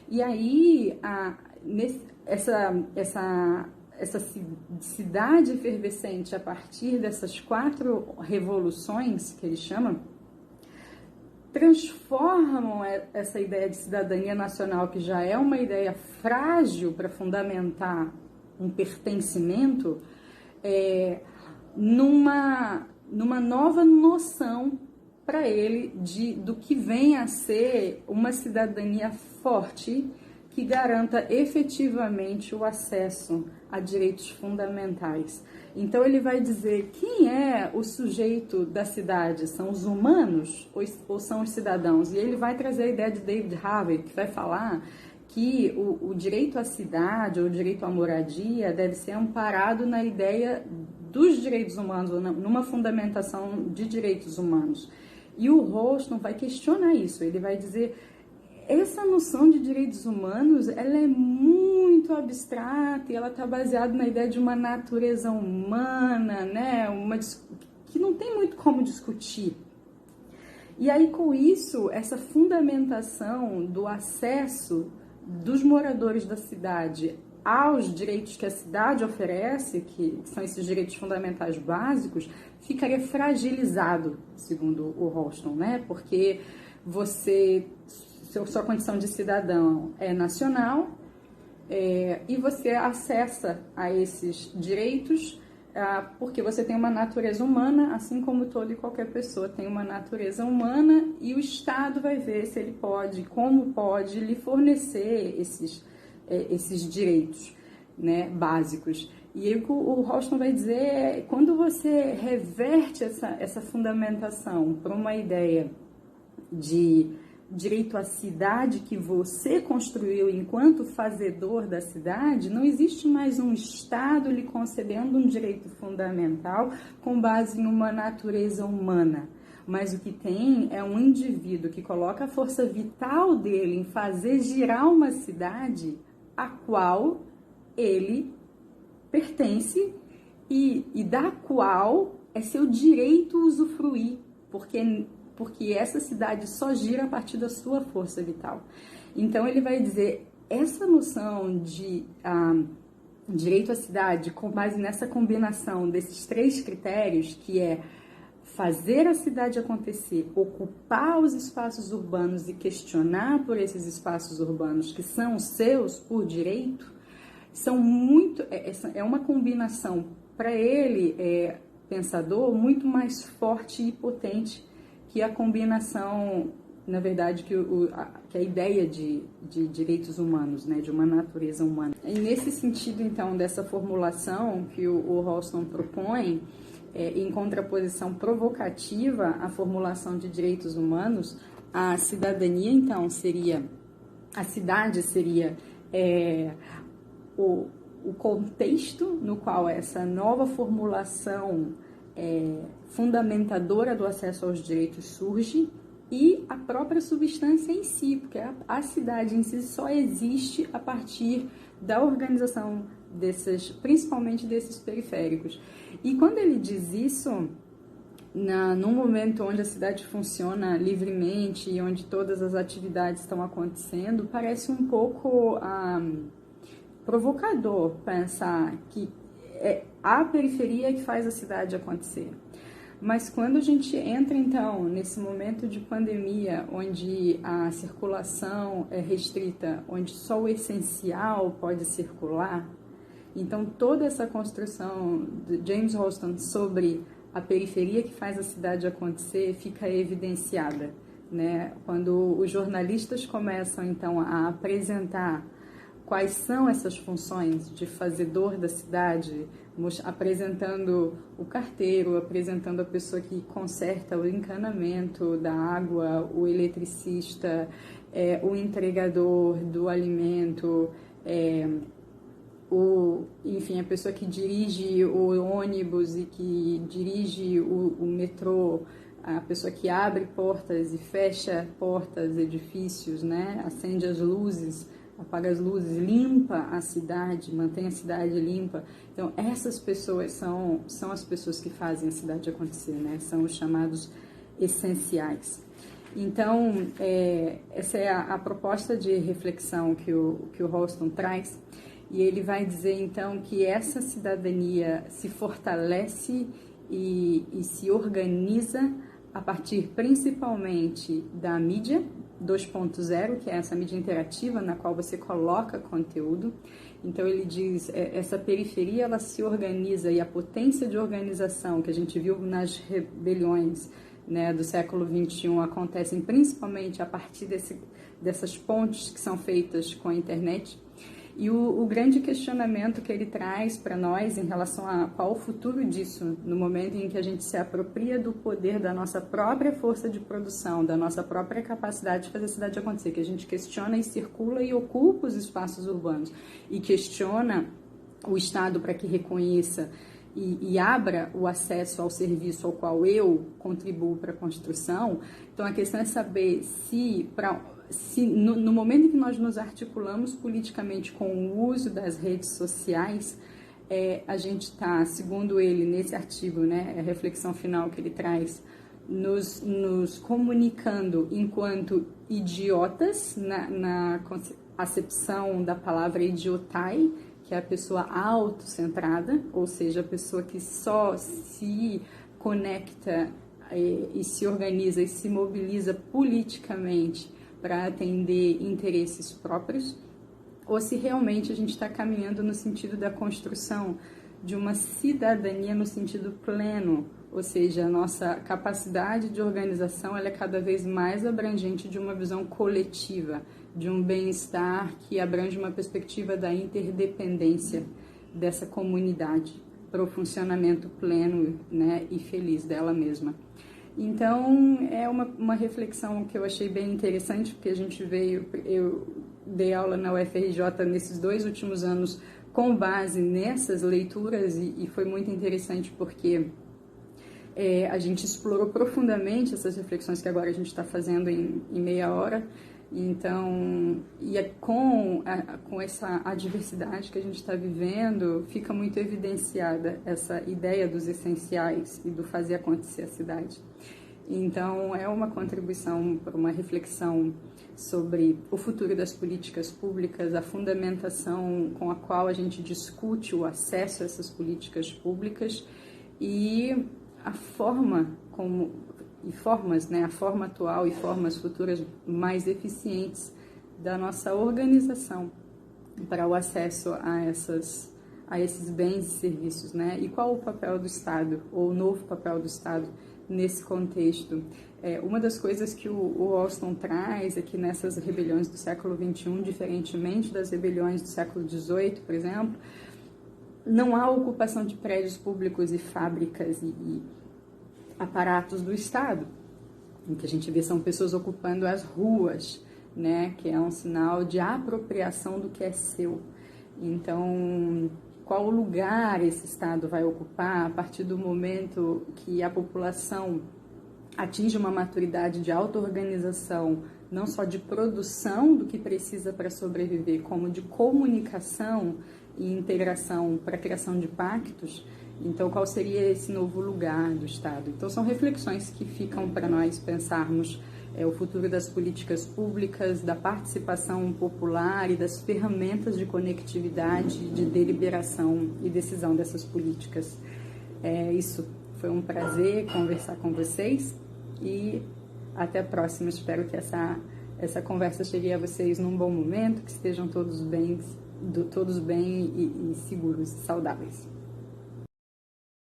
E aí, essa cidade efervescente, a partir dessas 4 revoluções, que ele chama, transformam essa ideia de cidadania nacional, que já é uma ideia frágil para fundamentar um pertencimento, numa nova noção para ele do que vem a ser uma cidadania forte que garanta efetivamente o acesso a direitos fundamentais. Então ele vai dizer quem é o sujeito da cidade, são os humanos ou são os cidadãos? E ele vai trazer a ideia de David Harvey, que vai falar que o direito à cidade ou o direito à moradia deve ser amparado na ideia dos direitos humanos, ou numa fundamentação de direitos humanos. E o Rolston vai questionar isso, ele vai dizer: essa noção de direitos humanos, ela é muito abstrata e ela está baseada na ideia de uma natureza humana, né? Que não tem muito como discutir. E aí, com isso, essa fundamentação do acesso dos moradores da cidade aos direitos que a cidade oferece, que são esses direitos fundamentais básicos, ficaria fragilizado, segundo o Rolston, né? Porque sua condição de cidadão é nacional, e você acessa a esses direitos porque você tem uma natureza humana, assim como toda e qualquer pessoa tem uma natureza humana, e o Estado vai ver se ele pode, como pode, lhe fornecer esses direitos, né, básicos. E aí, o Rolston vai dizer, quando você reverte essa fundamentação para uma ideia de direito à cidade que você construiu enquanto fazedor da cidade, não existe mais um Estado lhe concedendo um direito fundamental com base em uma natureza humana. Mas o que tem é um indivíduo que coloca a força vital dele em fazer girar uma cidade a qual ele pertence e da qual é seu direito usufruir, porque essa cidade só gira a partir da sua força vital. Então ele vai dizer, essa noção de direito à cidade, com base nessa combinação desses 3 critérios, que é fazer a cidade acontecer, ocupar os espaços urbanos e questionar por esses espaços urbanos que são seus por direito, é uma combinação, para ele, pensador, muito mais forte e potente que a combinação, na verdade, que a ideia de direitos humanos, né, de uma natureza humana. E nesse sentido, então, dessa formulação que o Rolston propõe, em contraposição provocativa à formulação de direitos humanos, a cidadania, então, a cidade seria o contexto no qual essa nova formulação fundamentadora do acesso aos direitos surge, e a própria substância em si, porque a cidade em si só existe a partir da organização principalmente desses periféricos. E quando ele diz isso, num momento onde a cidade funciona livremente e onde todas as atividades estão acontecendo, parece um pouco provocador pensar que é a periferia que faz a cidade acontecer. Mas quando a gente entra, então, nesse momento de pandemia, onde a circulação é restrita, onde só o essencial pode circular, então toda essa construção de James Rolston sobre a periferia que faz a cidade acontecer fica evidenciada, né? Quando os jornalistas começam, então, a apresentar quais são essas funções de fazedor da cidade, apresentando o carteiro, apresentando a pessoa que conserta o encanamento da água, o eletricista, o entregador do alimento, enfim, a pessoa que dirige o ônibus e que dirige o metrô, a pessoa que abre portas e fecha portas, edifícios, né? Acende as luzes, apaga as luzes, limpa a cidade, mantém a cidade limpa. Então, essas pessoas são as pessoas que fazem a cidade acontecer, né? São os chamados essenciais. Então, essa é a proposta de reflexão que o Rolston traz, e ele vai dizer, então, que essa cidadania se fortalece e se organiza a partir, principalmente, da mídia 2.0, que é essa mídia interativa na qual você coloca conteúdo. Então, ele diz, essa periferia, ela se organiza, e a potência de organização que a gente viu nas rebeliões, né, do século XXI acontecem principalmente a partir dessas pontes que são feitas com a internet. E o grande questionamento que ele traz para nós em relação a qual o futuro disso, no momento em que a gente se apropria do poder da nossa própria força de produção, da nossa própria capacidade de fazer a cidade acontecer, que a gente questiona e circula e ocupa os espaços urbanos, e questiona o Estado para que reconheça e abra o acesso ao serviço ao qual eu contribuo para a construção. Então, a questão é saber se no momento em que nós nos articulamos politicamente com o uso das redes sociais, a gente está, segundo ele, nesse artigo, né, a reflexão final que ele traz, nos comunicando enquanto idiotas, na acepção da palavra idiotai, que é a pessoa autocentrada, ou seja, a pessoa que só se conecta e se organiza e se mobiliza politicamente para atender interesses próprios, ou se realmente a gente está caminhando no sentido da construção de uma cidadania no sentido pleno, ou seja, a nossa capacidade de organização ela é cada vez mais abrangente de uma visão coletiva, de um bem-estar que abrange uma perspectiva da interdependência dessa comunidade para o funcionamento pleno, né, e feliz dela mesma. Então, é uma reflexão que eu achei bem interessante, porque eu dei aula na UFRJ nesses 2 últimos anos com base nessas leituras, e foi muito interessante porque a gente explorou profundamente essas reflexões que agora a gente está fazendo em meia hora. Então, com essa adversidade que a gente está vivendo, fica muito evidenciada essa ideia dos essenciais e do fazer acontecer a cidade. Então, é uma contribuição para uma reflexão sobre o futuro das políticas públicas, a fundamentação com a qual a gente discute o acesso a essas políticas públicas e a forma forma atual e formas futuras mais eficientes da nossa organização para o acesso a esses bens e serviços, né? E qual o papel do Estado, ou o novo papel do Estado nesse contexto? Uma das coisas que o Austin traz é que nessas rebeliões do século XXI, diferentemente das rebeliões do século XVIII, por exemplo, não há ocupação de prédios públicos e fábricas e aparatos do Estado. O que a gente vê são pessoas ocupando as ruas, né, que é um sinal de apropriação do que é seu. Então, qual lugar esse Estado vai ocupar a partir do momento que a população atinge uma maturidade de auto-organização, não só de produção do que precisa para sobreviver, como de comunicação e integração para a criação de pactos? Então, qual seria esse novo lugar do Estado? Então, são reflexões que ficam para nós pensarmos o futuro das políticas públicas, da participação popular e das ferramentas de conectividade, de deliberação e decisão dessas políticas. Isso, foi um prazer conversar com vocês e até a próxima. Espero que essa conversa chegue a vocês num bom momento, que estejam todos bem e seguros e saudáveis.